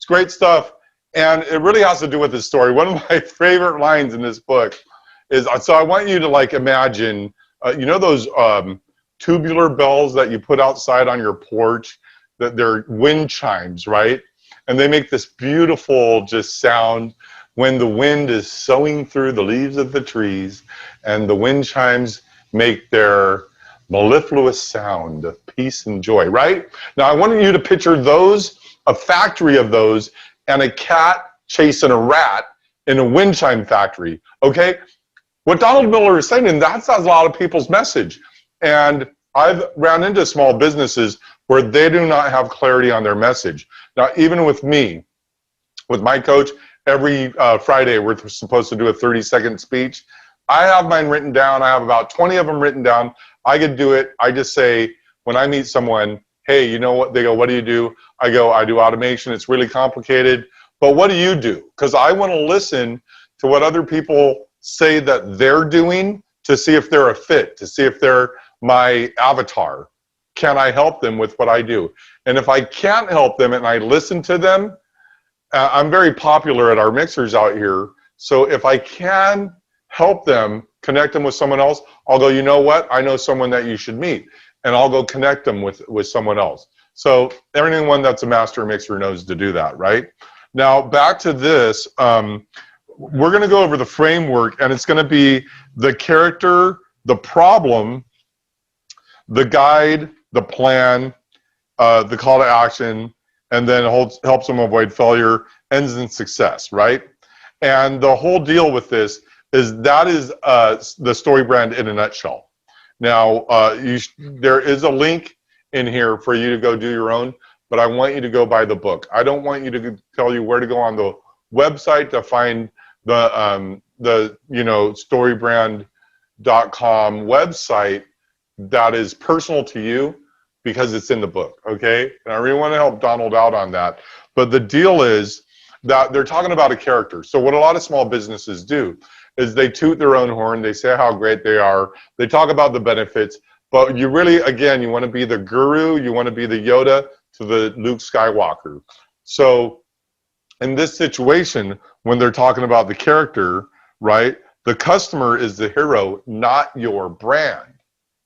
It's great stuff. And it really has to do with this story. One of my favorite lines in this book is, so I want you to like imagine, you know those tubular bells that you put outside on your porch, that they're wind chimes, right? And they make this beautiful just sound when the wind is soughing through the leaves of the trees, and the wind chimes make their mellifluous sound of peace and joy, right? Now I want you to picture those, a factory of those, and a cat chasing a rat in a wind chime factory, okay? What Donald Miller is saying, and that's a lot of people's message. And I've ran into small businesses where they do not have clarity on their message. Now, even with me, with my coach, every Friday we're supposed to do a 30-second speech. I have mine written down. I have about 20 of them written down. I could do it. I just say, when I meet someone, hey, you know what? They go, what do you do? I go, I do automation. It's really complicated. But what do you do? Because I want to listen to what other people say that they're doing to see if they're a fit, to see if they're my avatar. Can I help them with what I do? And if I can't help them and I listen to them, I'm very popular at our mixers out here. So if I can help them, connect them with someone else, I'll go, you know what? I know someone that you should meet. And I'll go connect them with someone else. So everyone that's a master mixer knows to do that, right? Now back to this, we're gonna go over the framework, and it's gonna be the character, the problem, the guide, the plan, the call to action, and then helps them avoid failure, ends in success, right? And the whole deal with this is that is the story brand in a nutshell. Now, there is a link in here for you to go do your own, but I want you to go buy the book. I don't want you to tell you where to go on the website to find the StoryBrand.com website that is personal to you, because it's in the book, okay? And I really want to help Donald out on that. But the deal is that they're talking about a character. So what a lot of small businesses do is they toot their own horn, they say how great they are, they talk about the benefits, but you really, again, you want to be the guru, you want to be the Yoda to the Luke Skywalker. So in this situation, when they're talking about the character, right, the customer is the hero, not your brand,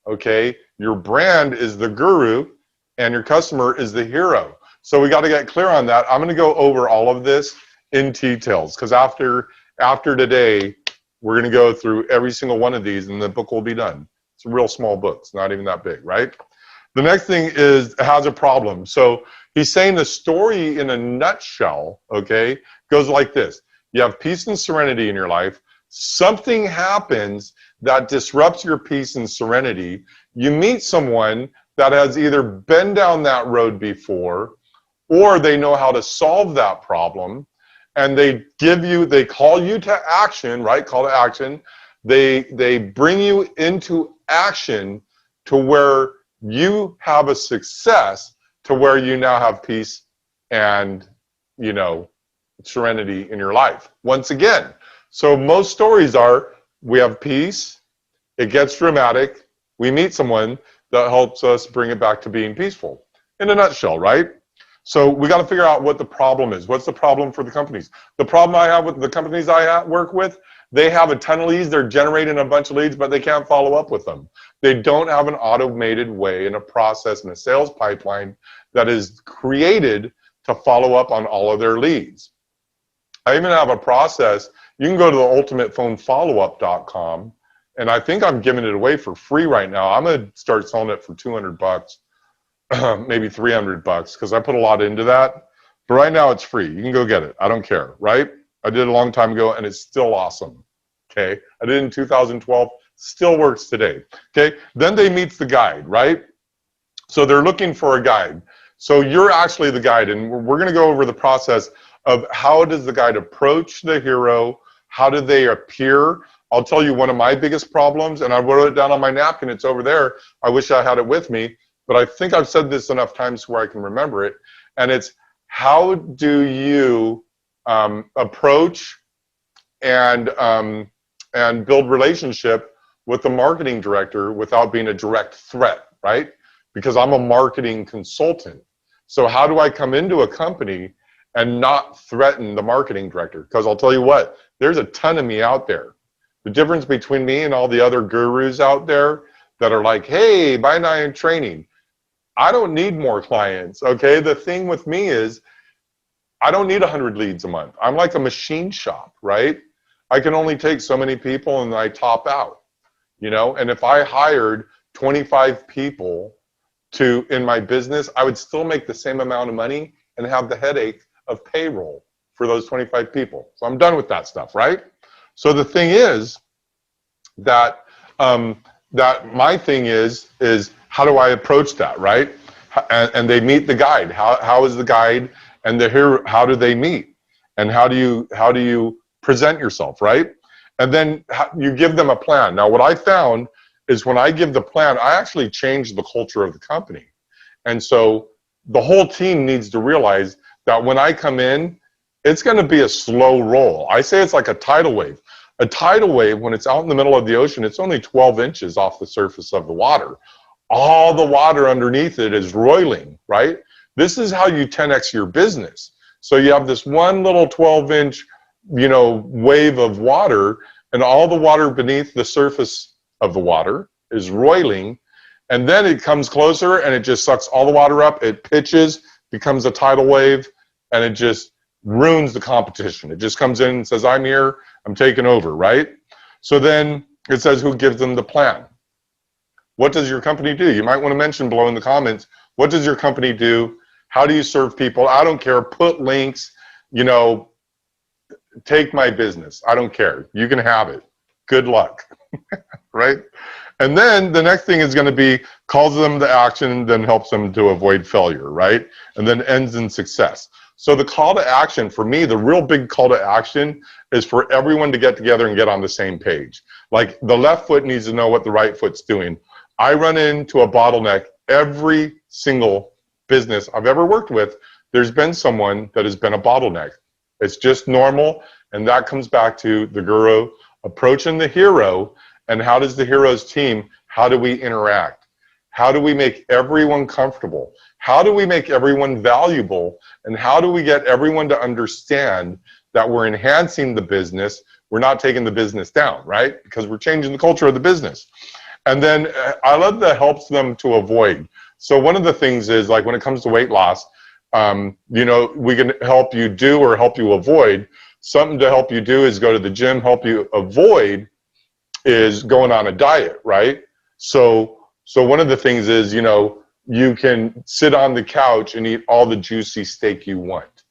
okay? Your brand is the guru and your customer is the hero. So we got to get clear on that. I'm going to go over all of this in details, because after today, we're going to go through every single one of these and the book will be done. It's a real small book. It's not even that big, right? The next thing is, it has a problem. So he's saying the story in a nutshell, okay, goes like this. You have peace and serenity in your life. Something happens that disrupts your peace and serenity. You meet someone that has either been down that road before, or they know how to solve that problem, and they call you to action, right? Call to action. They bring you into action to where you have a success, to where you now have peace and, you know, serenity in your life. Once again, so most stories are, we have peace, it gets dramatic, we meet someone that helps us bring it back to being peaceful. In a nutshell, right? So we got to figure out what the problem is. What's the problem for the companies? The problem I have with the companies I work with, they have a ton of leads, they're generating a bunch of leads, but they can't follow up with them. They don't have an automated way and a process and a sales pipeline that is created to follow up on all of their leads. I even have a process. You can go to the ultimatephonefollowup.com, and I think I'm giving it away for free right now. I'm going to start selling it for $200, maybe $300, because I put a lot into that. But right now it's free. You can go get it. I don't care, right? I did it a long time ago, and it's still awesome, okay? I did it in 2012. Still works today, okay? Then they meet the guide, right? So they're looking for a guide. So you're actually the guide, and we're going to go over the process of how does the guide approach the hero, how do they appear. I'll tell you one of my biggest problems, and I wrote it down on my napkin. It's over there. I wish I had it with me, but I think I've said this enough times where I can remember it, and it's, how do you approach and build relationship with the marketing director without being a direct threat, right? Because I'm a marketing consultant. So how do I come into a company and not threaten the marketing director. Because I'll tell you what, there's a ton of me out there. The difference between me and all the other gurus out there that are like, hey, buy now training. I don't need more clients, okay? The thing with me is I don't need 100 leads a month. I'm like a machine shop, right? I can only take so many people and I top out, you know? And if I hired 25 people in my business, I would still make the same amount of money and have the headache of payroll for those 25 people. So I'm done with that stuff, right? So the thing is that my thing is how do I approach that, right? And they meet the guide. How is the guide and the hero? How do they meet? And how do you present yourself, right? And then you give them a plan. Now, what I found is when I give the plan, I actually change the culture of the company. And so the whole team needs to realize that when I come in, it's going to be a slow roll. I say it's like a tidal wave. A tidal wave, when it's out in the middle of the ocean, it's only 12 inches off the surface of the water. All the water underneath it is roiling, right? This is how you 10x your business. So you have this one little 12-inch, wave of water, and all the water beneath the surface of the water is roiling, and then it comes closer and it just sucks all the water up. It pitches, becomes a tidal wave, and it just ruins the competition. It just comes in and says, I'm here, I'm taking over, right? So then it says who gives them the plan. What does your company do? You might want to mention below in the comments, what does your company do? How do you serve people? I don't care. Put links, take my business. I don't care. You can have it. Good luck, right? And then the next thing is going to be calls them to action, then helps them to avoid failure, right? And then ends in success. So the call to action, for me, the real big call to action is for everyone to get together and get on the same page. Like the left foot needs to know what the right foot's doing. I run into a bottleneck every single business I've ever worked with. There's been someone that has been a bottleneck. It's just normal, and that comes back to the guru approaching the hero. And how does the hero's team, how do we interact? How do we make everyone comfortable? How do we make everyone valuable? And how do we get everyone to understand that we're enhancing the business? We're not taking the business down, right? Because we're changing the culture of the business. And then I love that helps them to avoid. So one of the things is, like when it comes to weight loss, we can help you do or help you avoid. Something to help you do is go to the gym. Help you avoid is going on a diet, right? So one of the things is, you can sit on the couch and eat all the juicy steak you want,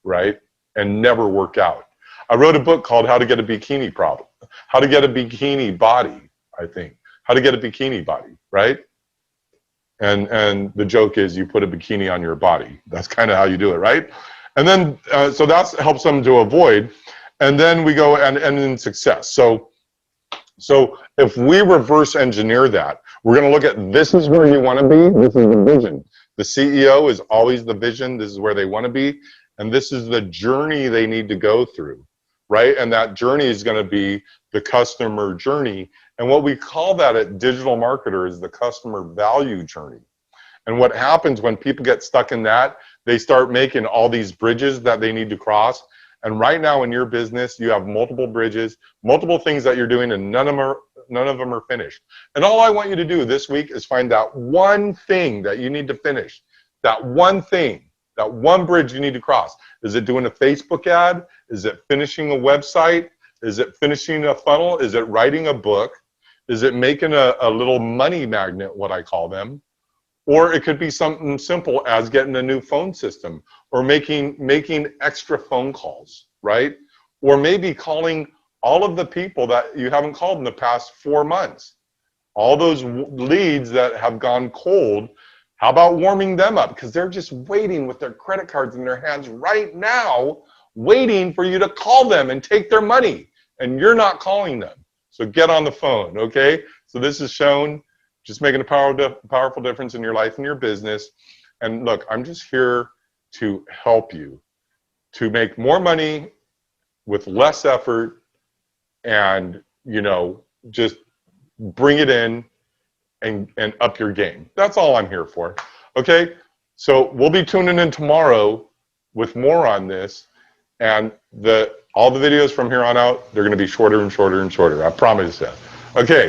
right? And never work out. I wrote a book called How to Get a Bikini Problem. How to Get a Bikini Body, I think. How to Get a Bikini Body, right? And the joke is you put a bikini on your body. That's kind of how you do it, right? And then, so that helps them to avoid. And then we go and in success. So if we reverse engineer that, we're going to look at this is where you want to be. This is the vision. The CEO is always the vision. This is where they want to be. And this is the journey they need to go through, right? And that journey is going to be the customer journey. And what we call that at Digital Marketer is the customer value journey. And what happens when people get stuck in that, they start making all these bridges that they need to cross. And right now in your business, you have multiple bridges, multiple things that you're doing, and none of them are finished. And all I want you to do this week is find that one thing that you need to finish, that one thing, that one bridge you need to cross. Is it doing a Facebook ad? Is it finishing a website? Is it finishing a funnel? Is it writing a book? Is it making a little money magnet, what I call them? Or it could be something simple as getting a new phone system, or making extra phone calls, right? Or maybe calling all of the people that you haven't called in the past 4 months. All those leads that have gone cold, how about warming them up? Because they're just waiting with their credit cards in their hands right now, waiting for you to call them and take their money, and you're not calling them. So get on the phone, okay? So this is shown just making a powerful difference in your life and your business. And look, I'm just here to help you to make more money with less effort and, just bring it in and up your game. That's all I'm here for, okay? So we'll be tuning in tomorrow with more on this, and all the videos from here on out, they're going to be shorter and shorter and shorter. I promise you. Okay.